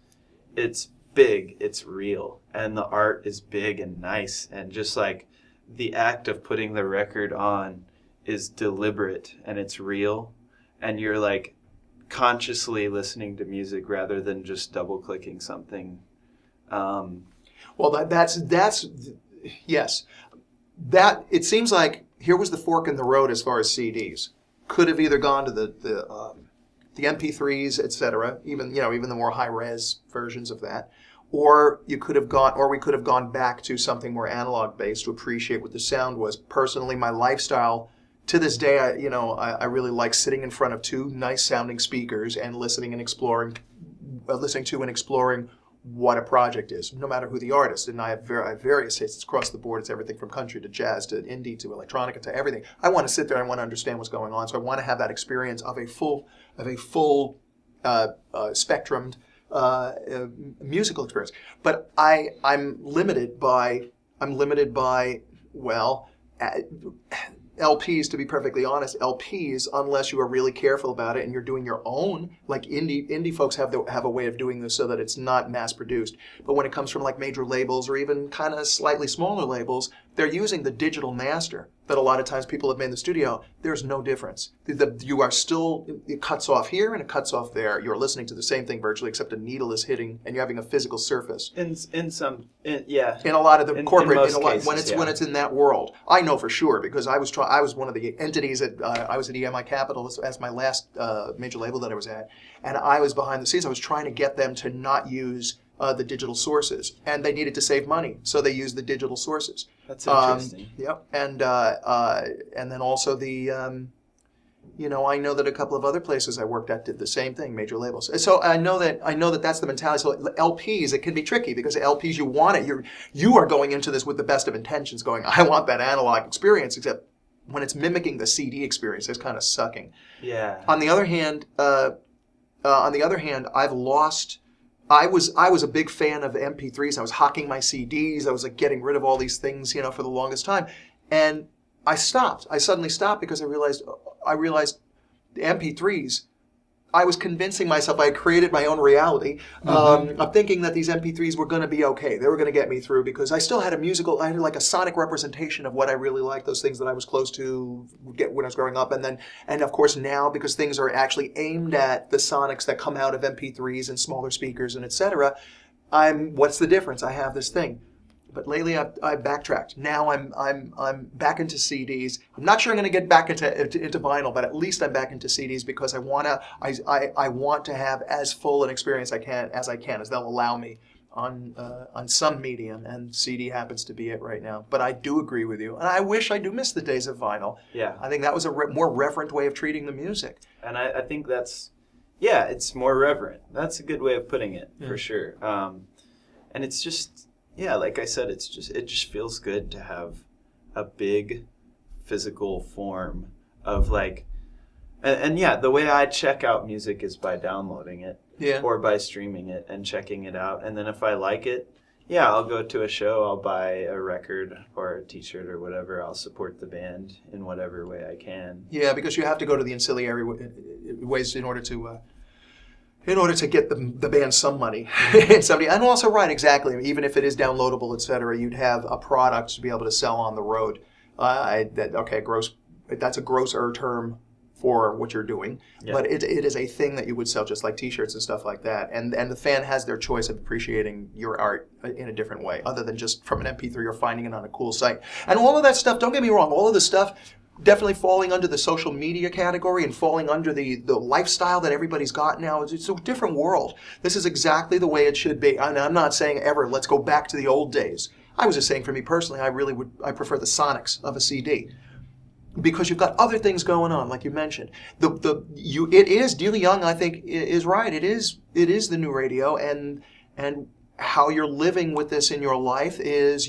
it's big, it's real, and the art is big and nice, and just like the act of putting the record on is deliberate and it's real, and you're like consciously listening to music rather than just double clicking something. Well, that's yes. That it seems like here was the fork in the road as far as CDs. Could have either gone to the MP3s, etc., even the more high res versions of that, or we could have gone back to something more analog based to appreciate what the sound was. Personally, my lifestyle to this day, I really like sitting in front of two nice sounding speakers and listening to and exploring what a project is, no matter who the artist. And I have various tastes across the board. It's everything from country to jazz to indie to electronica to everything. I want to sit there and I want to understand what's going on. So I want to have that experience of a full spectrumed musical experience. But I'm limited by LPs, to be perfectly honest, LPs, unless you are really careful about it and you're doing your own, like indie folks have a way of doing this so that it's not mass produced. But when it comes from like major labels or even kind of slightly smaller labels, they're using the digital master that a lot of times people have made in the studio. There's no difference. You are still, it cuts off here and it cuts off there. You're listening to the same thing virtually, except a needle is hitting and you're having a physical surface. In a lot of the corporate, when it's in that world, I know for sure because I was one of the entities at I was at EMI Capital as my last major label that I was at, and I was behind the scenes. I was trying to get them to not use the digital sources, and they needed to save money, so they used the digital sources. That's interesting. Yep, and then also the, I know that a couple of other places I worked at did the same thing, major labels. So I know that that's the mentality. So LPs, it can be tricky because LPs, you want it. You are going into this with the best of intentions, going, I want that analog experience, except when it's mimicking the CD experience, it's kind of sucking. Yeah. On the other hand, I've lost. I was a big fan of MP3s. I was hawking my CDs. I was like getting rid of all these things, for the longest time. And I stopped. I suddenly stopped because I realized the MP3s, I was convincing myself I had created my own reality of thinking that these MP3s were going to be okay. They were going to get me through because I still had I had like a sonic representation of what I really liked, those things that I was close to get when I was growing up. And of course now, because things are actually aimed at the sonics that come out of MP3s and smaller speakers and etc., what's the difference? I have this thing. But lately I backtracked. Now I'm back into CDs. I'm not sure I'm going to get back into vinyl, but at least I'm back into CDs because I want to have as full an experience as I can, as they'll allow me on some medium, and CD happens to be it right now. But I do agree with you, and I wish I do miss the days of vinyl. Yeah, I think that was a more reverent way of treating the music. And I think that's it's more reverent. That's a good way of putting it for sure. And it's just. Yeah, like I said, it just feels good to have a big physical form of like, and the way I check out music is by downloading it or by streaming it and checking it out. And then if I like it, I'll go to a show, I'll buy a record or a t-shirt or whatever. I'll support the band in whatever way I can. Yeah, because you have to go to the ancillary ways in order to get the band some money. And also, right, exactly, even if it is downloadable, et cetera, you'd have a product to be able to sell on the road. That's a grosser term for what you're doing, Yeah. but it is a thing that you would sell just like T-shirts and stuff like that. And the fan has their choice of appreciating your art in a different way, other than just from an MP3 or finding it on a cool site. And all of that stuff, don't get me wrong, all of the stuff definitely falling under the social media category and falling under the lifestyle that everybody's got now. It's a different world. This is exactly the way it should be. And I'm not saying ever, let's go back to the old days. I was just saying for me personally, I prefer the sonics of a CD. Because you've got other things going on, like you mentioned. It is, Neil Young, I think, is right. It is the new radio, and how you're living with this in your life is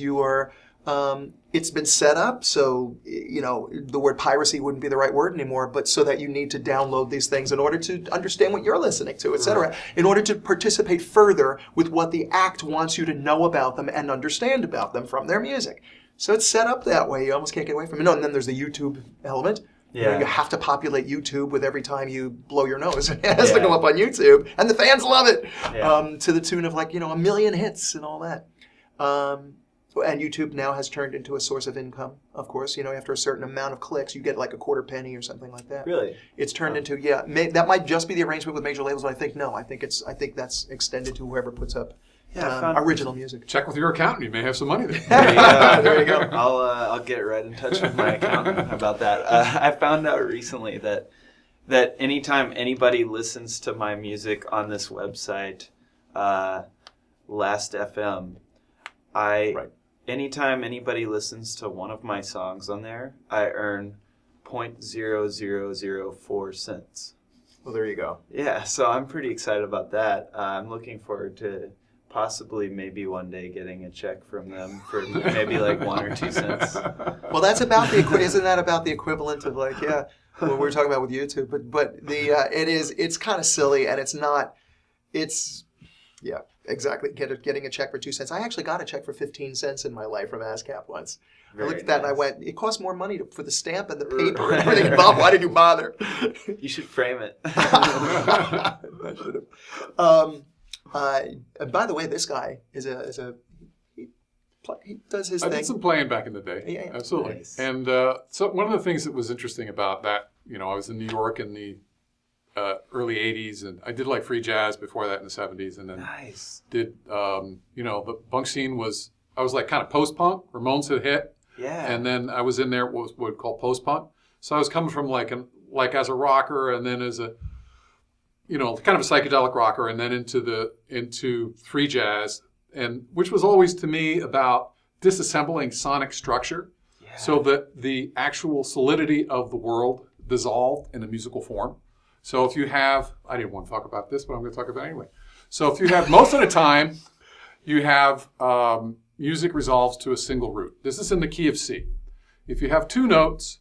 it's been set up so, the word piracy wouldn't be the right word anymore, but so that you need to download these things in order to understand what you're listening to, etc., in order to participate further with what the act wants you to know about them and understand about them from their music. So it's set up that way. You almost can't get away from it. No, and then there's the YouTube element. Yeah. You have to populate YouTube with every time you blow your nose. It has to go up on YouTube. And the fans love it. Yeah. To the tune of 1 million hits and all that. And YouTube now has turned into a source of income, of course. After a certain amount of clicks, you get like a quarter penny or something like that. Really? It's turned into, that might just be the arrangement with major labels, but I think no. I think that's extended to whoever puts up original music. Check with your accountant. You may have some money there. There you go. I'll get right in touch with my accountant about that. I found out recently that anytime anybody listens to my music on this website, Last.fm, anytime anybody listens to one of my songs on there, I earn 0.0004 cents. Well, there you go. Yeah, so I'm pretty excited about that. I'm looking forward to possibly maybe one day getting a check from them for maybe like 1 or 2 cents. Well, that's about isn't that about the equivalent of what we were talking about with YouTube? But it's kind of silly, and exactly. Getting a check for 2 cents. I actually got a check for 15 cents in my life from ASCAP once. I looked at that and I went, it costs more money for the stamp and the paper and everything involved. Why did you bother? You should frame it. I should have. By the way, this guy he does his thing. I did some playing back in the day. Yeah. Absolutely. Nice. And so one of the things that was interesting about that, I was in New York in the early 80s, and I did like free jazz before that in the 70s, and then did, the punk scene I was like kind of post-punk. Ramones had hit. Yeah. And then I was in there what we would call post-punk. So I was coming from like as a rocker, and then as a kind of a psychedelic rocker, and then into free jazz, and which was always to me about disassembling sonic structure, so that the actual solidity of the world dissolved in a musical form. So if you have, I didn't want to talk about this, but I'm going to talk about it anyway. So if you have, most of the time, you have music resolves to a single root. This is in the key of C. If you have 2 notes,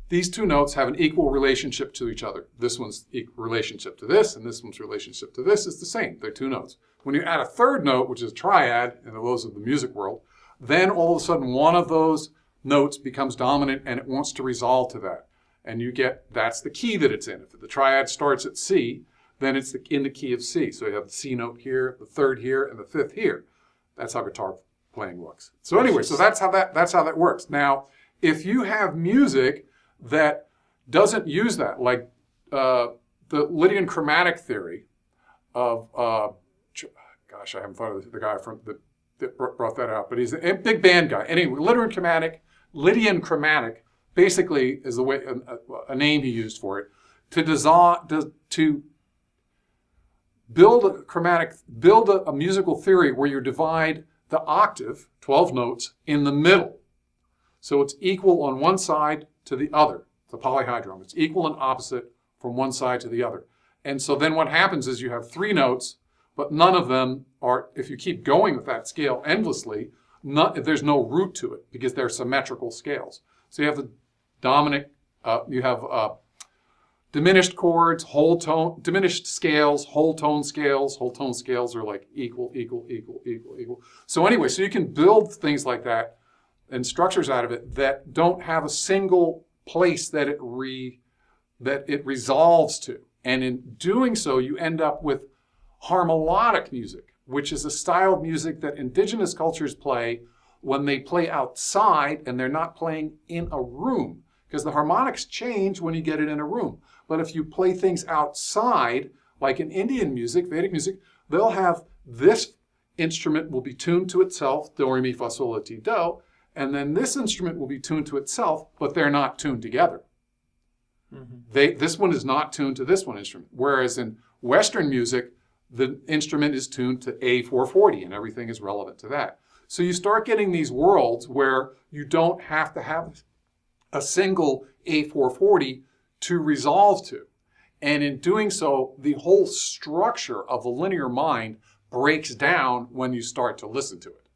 these 2 notes have an equal relationship to each other. This one's equal relationship to this, and this one's relationship to this is the same. They're 2 notes. When you add a 3rd note, which is a triad in the laws of the music world, then all of a sudden one of those notes becomes dominant and it wants to resolve to that. And that's the key that it's in. If the triad starts at C, then it's in the key of C. So you have the C note here, the 3rd here, and the 5th here. That's how guitar playing looks. So anyway, so that's how that works. Now, if you have music that doesn't use that, like the Lydian chromatic theory of, I haven't thought of the guy that brought that out, but he's a big band guy. Anyway, Lydian chromatic basically is the way a name he used for it to build a musical theory where you divide the octave, 12 notes, in the middle. So it's equal on one side to the other. It's a polyhedron. It's equal and opposite from one side to the other. And so then what happens is you have 3 notes, but none of them are, if you keep going with that scale endlessly, there's no root to it because they're symmetrical scales. So you have the dominant, diminished chords, whole tone, diminished scales, whole tone scales. Whole tone scales are like equal. So anyway, so you can build things like that and structures out of it that don't have a single place that it resolves to. And in doing so, you end up with harmonic music, which is a style of music that indigenous cultures play when they play outside and they're not playing in a room. because the harmonics change when you get it in a room. But if you play things outside, like in Indian music, Vedic music, they'll have this instrument will be tuned to itself, do, re, mi, fa, sol, la, ti, do, and then this instrument will be tuned to itself, but they're not tuned together. This one is not tuned to this one instrument. Whereas in Western music, the instrument is tuned to A440 and everything is relevant to that. So you start getting these worlds where you don't have to have a single A440 to resolve to. And in doing so, the whole structure of the linear mind breaks down when you start to listen to it.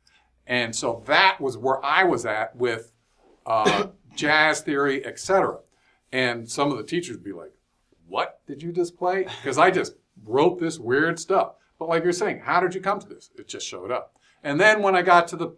And so that was where I was at with jazz theory, etc. And some of the teachers would be like, what did you just play? Because I just wrote this weird stuff. But like you're saying, how did you come to this? It just showed up. And then when I got to the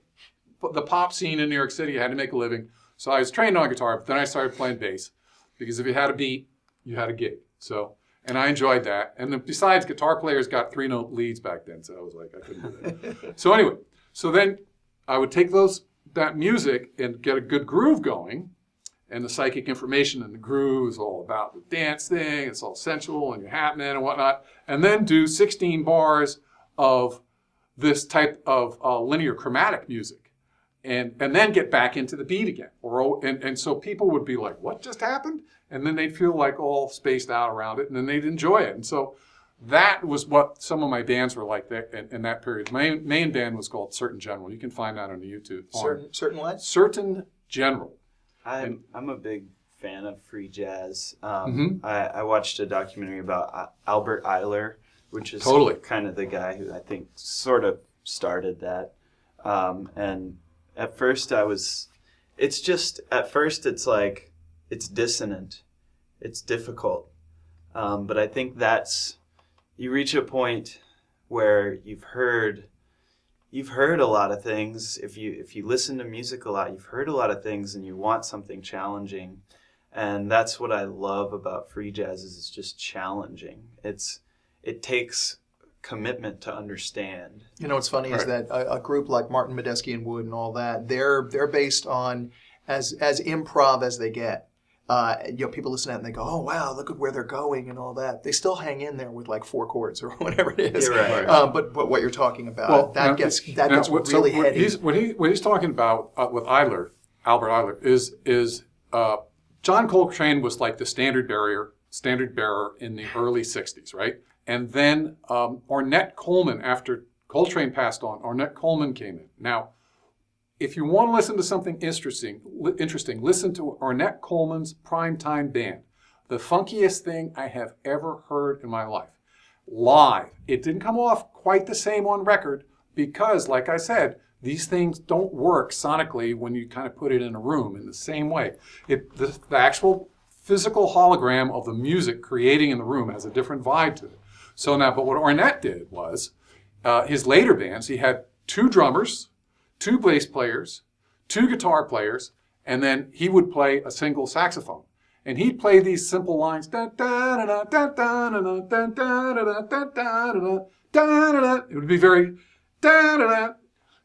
pop scene in New York City, I had to make a living. So I was trained on guitar, but then I started playing bass. Because if you had a beat, you had a gig. So, and I enjoyed that. And then besides, guitar players got 3-note leads back then. So I was like, I couldn't do that. So anyway, so then I would take that music and get a good groove going. And the psychic information and the groove is all about the dance thing. It's all sensual and you're happening and whatnot. And then do 16 bars of this type of linear chromatic music. And then get back into the beat again. And so people would be like, what just happened? And then they'd feel like all spaced out around it. And then they'd enjoy it. And so that was what some of my bands were like in that period. My main band was called Certain General. You can find that on YouTube. Certain what? Certain General. I'm a big fan of free jazz. I watched a documentary about Albert Eiler, which is kind of the guy who I think sort of started that. And at first it's like, it's dissonant. It's difficult. But I think you reach a point where you've heard a lot of things. If you listen to music a lot, you've heard a lot of things and you want something challenging. And that's what I love about free jazz is it's just challenging. It takes commitment to understand. You know what's funny is that a group like Martin Medeski and Wood and all that, they're based on as improv as they get. People listen to it and they go, oh, wow, look at where they're going and all that. They still hang in there with like 4 chords or whatever it is. Right. But what you're talking about, that gets really heady. What he's talking about with Albert Eiler, is John Coltrane was like the standard bearer in the early 60s, right? And then Ornette Coleman, after Coltrane passed on, Ornette Coleman came in. Now, if you want to listen to something interesting, listen to Ornette Coleman's Primetime Band. The funkiest thing I have ever heard in my life. Live. It didn't come off quite the same on record because, like I said, these things don't work sonically when you kind of put it in a room in the same way. The actual physical hologram of the music creating in the room has a different vibe to it. So now, but what Ornette did was, his later bands, he had 2 drummers, 2 bass players, 2 guitar players, and then he would play a single saxophone. And he'd play these simple lines, it would be very,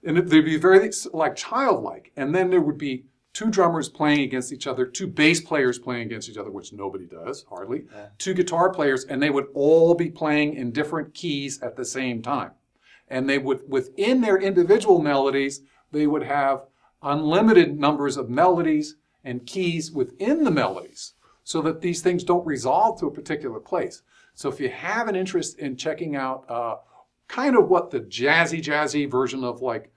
and they'd be very like childlike. And then there would be 2 drummers playing against each other, 2 bass players playing against each other, which nobody does, hardly, 2 guitar players, and they would all be playing in different keys at the same time. And they would, within their individual melodies, they would have unlimited numbers of melodies and keys within the melodies so that these things don't resolve to a particular place. So if you have an interest in checking out kind of what the jazzy version of like,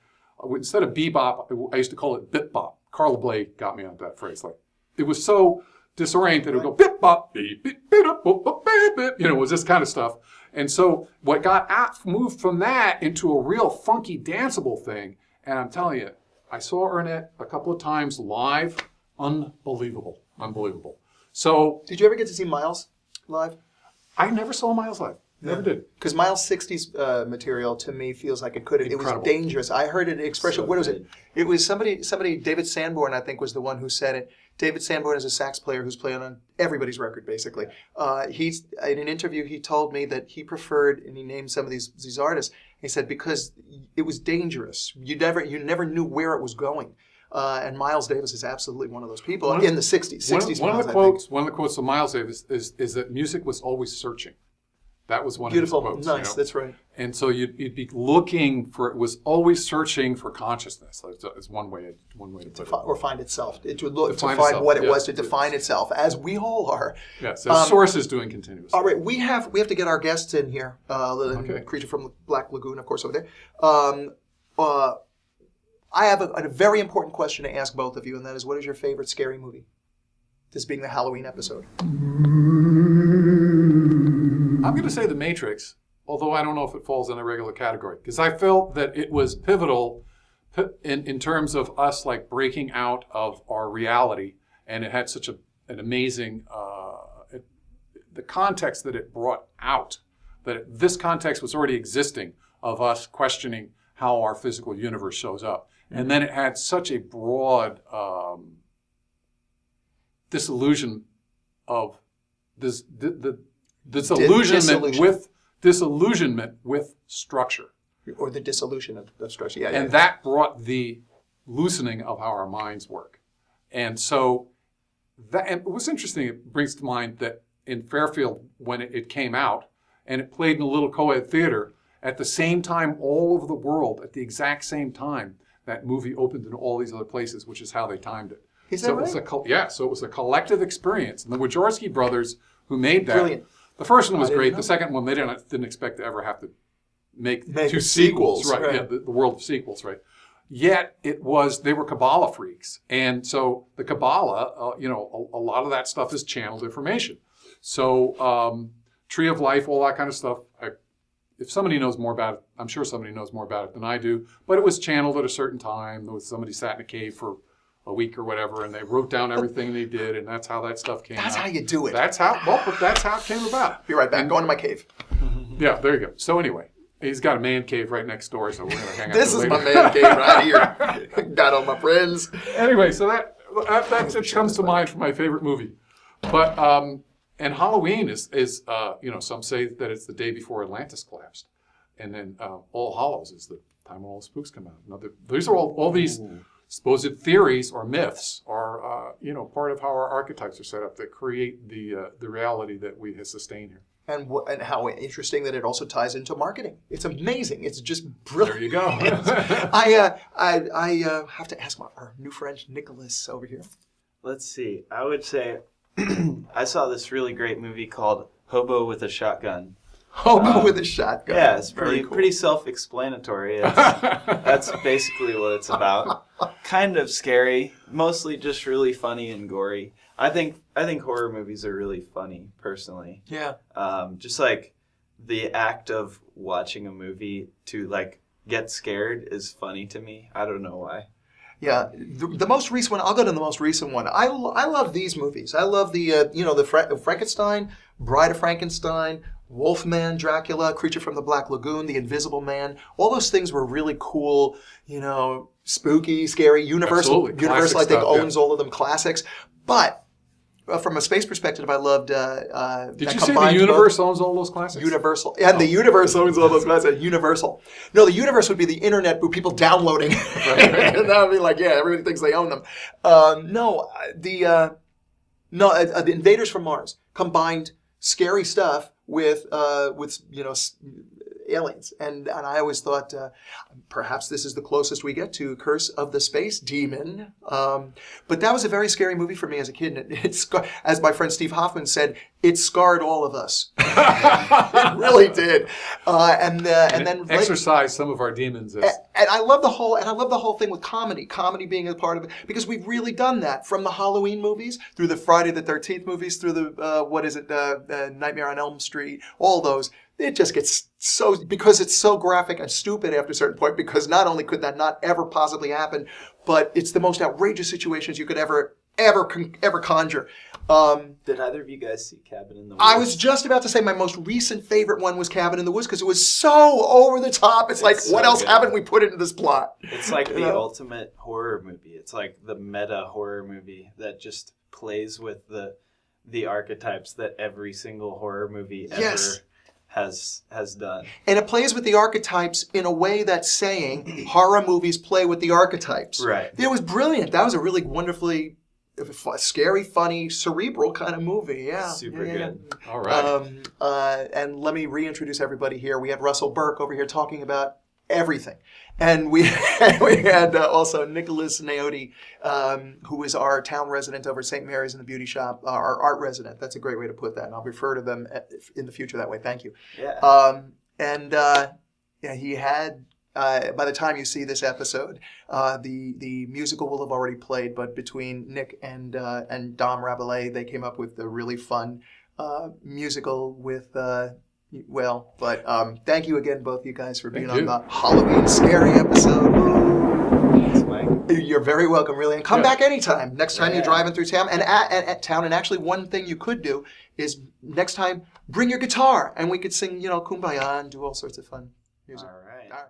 instead of bebop, I used to call it bit bop. Carla Bley got me on that phrase. Like, it was so disoriented. It would go bip bop, beep, beep, beep, boop, boop, beep, beep. You know, it was this kind of stuff. And so what moved from that into a real funky, danceable thing. And I'm telling you, I saw Ornette a couple of times live. Unbelievable. So, did you ever get to see Miles live? I never saw Miles live. Never did. Because Miles' 60s material to me feels like it could have. It was dangerous. I heard an expression. What was it? It was somebody. David Sanborn, I think, was the one who said it. David Sanborn is a sax player who's playing on everybody's record, basically. He's in an interview. He told me that he preferred, and he named some of these artists. He said because it was dangerous. You never knew where it was going. And Miles Davis is absolutely one of those people One of- in the 60s. 60s One of Miles, the I think. quotes. One of the quotes of Miles Davis is that music was always searching. That was one Beautiful, of his quotes. nice. That's right. And so you'd be looking for. It was always searching for consciousness. Is one way to put it. Or find itself. It would look to Define find itself, what it yeah. was to define itself, as we all are. Yeah. So source is doing continuously. All right, we have to get our guests in here. Okay. Creature from the Black Lagoon, of course, over there. I have a very important question to ask both of you, and that is, what is your favorite scary movie? This being the Halloween episode. I'm going to say The Matrix, although I don't know if it falls in a regular category, because I felt that it was pivotal in terms of us like breaking out of our reality, and it had such an amazing the context that it brought out, that this context was already existing of us questioning how our physical universe shows up, and then it had such a broad disillusion of this disillusionment with structure. Or the dissolution of structure. Yeah, And that brought the loosening of how our minds work. And so and what's interesting, it brings to mind that in Fairfield, when it came out, and it played in a little co-ed theater, at the same time all over the world, at the exact same time, that movie opened in all these other places, which is how they timed it. Is that right? So it was a collective experience. And the Wachowski brothers who made that, Brilliant. the first one was I didn't great. know. The second one, they didn't expect to ever have to make two sequels, sequels, right? right. Yeah, the world of sequels, right? Yet they were Kabbalah freaks, and so the Kabbalah, a lot of that stuff is channeled information. So Tree of Life, all that kind of stuff. If somebody knows more about it, I'm sure somebody knows more about it than I do. But it was channeled at a certain time. There was somebody sat in a cave for a week or whatever, and they wrote down everything they did, and that's how that stuff came out. That's how you do it. That's how it came about. Be right back. Going to my cave. Yeah, there you go. So anyway, he's got a man cave right next door, so we're going to hang out This there is later. my man cave right here. Got all my friends. Anyway, so that just comes to mind for my favorite movie. But and Halloween is some say that it's the day before Atlantis collapsed, and then All Hallows is the time when all the spooks come out. Now, these are all these supposed theories or myths are part of how our archetypes are set up that create the reality that we have sustained here. And how interesting that it also ties into marketing. It's amazing. It's just brilliant. There you go. I have to ask our new friend Nicholas over here. Let's see. I would say I saw this really great movie called Hobo with a Shotgun. Hobo with a shotgun. Yeah, it's Very cool. pretty self-explanatory. That's basically what it's about. Kind of scary, mostly just really funny and gory. I think horror movies are really funny, personally. Yeah. Just like the act of watching a movie to like get scared is funny to me. I don't know why. Yeah, the most recent one. I'll go to the most recent one. I love these movies. I love the Frankenstein, Bride of Frankenstein, Wolfman, Dracula, Creature from the Black Lagoon, The Invisible Man. All those things were really cool. Spooky, scary. Universal, Absolutely. Universal, I Classic think, stuff, owns all of them classics. But from a space perspective, I loved. Did you say the universe owns all those classics? Universal. And the universe owns all those classics. Universal. No, the universe would be the internet with people downloading. And that would be like, yeah, everybody thinks they own them. The Invaders from Mars combined scary stuff with aliens. And I always thought perhaps this is the closest we get to Curse of the Space Demon. But that was a very scary movie for me as a kid. And it's, as my friend Steve Hoffman said, it scarred all of us. It really did. And then exercise some of our demons. And I love the whole thing with comedy being a part of it, because we've really done that from the Halloween movies through the Friday the 13th movies through the Nightmare on Elm Street, all those. It just gets because it's so graphic and stupid after a certain point, because not only could that not ever possibly happen, but it's the most outrageous situations you could ever conjure. Did either of you guys see Cabin in the Woods? I was just about to say my most recent favorite one was Cabin in the Woods, because it was so over the top. It's like, so what else good. haven't we put into this plot? It's like the ultimate horror movie. It's like the meta horror movie that just plays with the archetypes that every single horror movie has done. And it plays with the archetypes in a way that's saying horror movies play with the archetypes. Right. It was brilliant. That was a really wonderfully scary, funny, cerebral kind of movie. Yeah. Super good. All right. And let me reintroduce everybody here. We had Russell Burke over here talking about everything. And we had also Nicholas Naoti, who is our town resident over at St. Mary's in the Beauty Shop, our art resident. That's a great way to put that. And I'll refer to them in the future that way. Thank you. Yeah. Yeah, he had, by the time you see this episode, the musical will have already played, but between Nick and Dom Rabelais, they came up with a really fun musical with... thank you again, both you guys, for being on the Halloween Scary episode. Thanks, Mike. You're very welcome, really, and come back anytime. Next time you're driving through town, and at town. And actually, one thing you could do is next time bring your guitar, and we could sing, Kumbaya, and do all sorts of fun music. All right. All right.